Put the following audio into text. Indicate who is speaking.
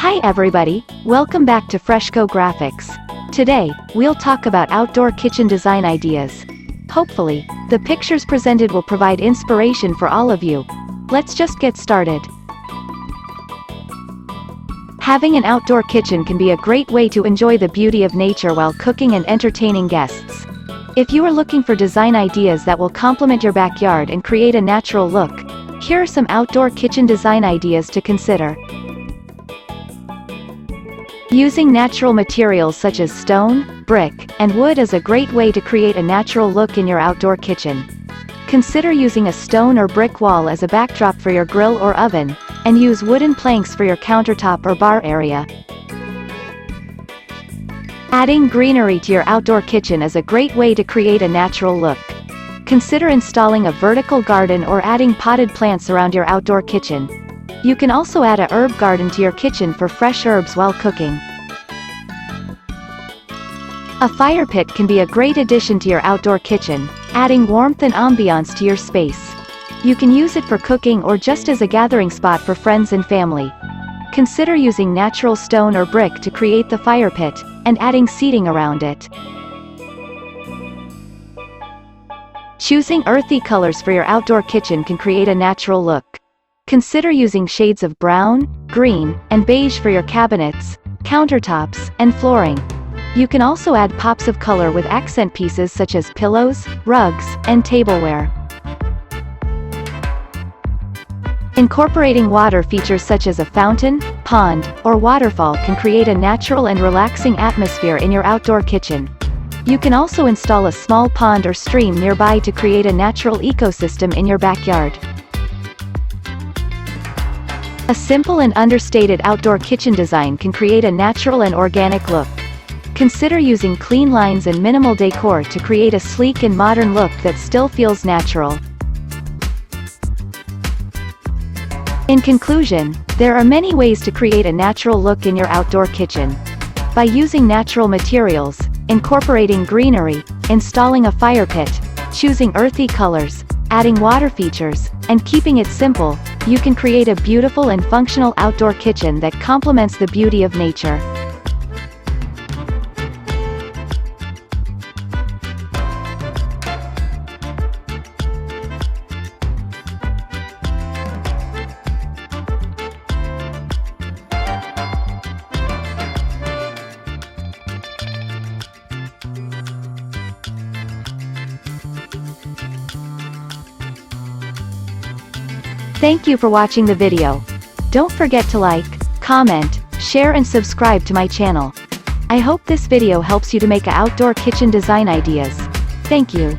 Speaker 1: Hi everybody, welcome back to FreshCo Graphics. Today, we'll talk about outdoor kitchen design ideas. Hopefully, the pictures presented will provide inspiration for all of you. Let's just get started. Having an outdoor kitchen can be a great way to enjoy the beauty of nature while cooking and entertaining guests. If you are looking for design ideas that will complement your backyard and create a natural look, here are some outdoor kitchen design ideas to consider. Using natural materials such as stone, brick, and wood is a great way to create a natural look in your outdoor kitchen. Consider using a stone or brick wall as a backdrop for your grill or oven, and use wooden planks for your countertop or bar area. Adding greenery to your outdoor kitchen is a great way to create a natural look. Consider installing a vertical garden or adding potted plants around your outdoor kitchen. You can also add a herb garden to your kitchen for fresh herbs while cooking. A fire pit can be a great addition to your outdoor kitchen, adding warmth and ambiance to your space. You can use it for cooking or just as a gathering spot for friends and family. Consider using natural stone or brick to create the fire pit, and adding seating around it. Choosing earthy colors for your outdoor kitchen can create a natural look. Consider using shades of brown, green, and beige for your cabinets, countertops, and flooring. You can also add pops of color with accent pieces such as pillows, rugs, and tableware. Incorporating water features such as a fountain, pond, or waterfall can create a natural and relaxing atmosphere in your outdoor kitchen. You can also install a small pond or stream nearby to create a natural ecosystem in your backyard. A simple and understated outdoor kitchen design can create a natural and organic look. Consider using clean lines and minimal decor to create a sleek and modern look that still feels natural. In conclusion, there are many ways to create a natural look in your outdoor kitchen. By using natural materials, incorporating greenery, installing a fire pit, choosing earthy colors, adding water features, and keeping it simple, you can create a beautiful and functional outdoor kitchen that complements the beauty of nature. Thank you for watching the video. Don't forget to like, comment, share and subscribe to my channel. I hope this video helps you to make outdoor kitchen design ideas. Thank you.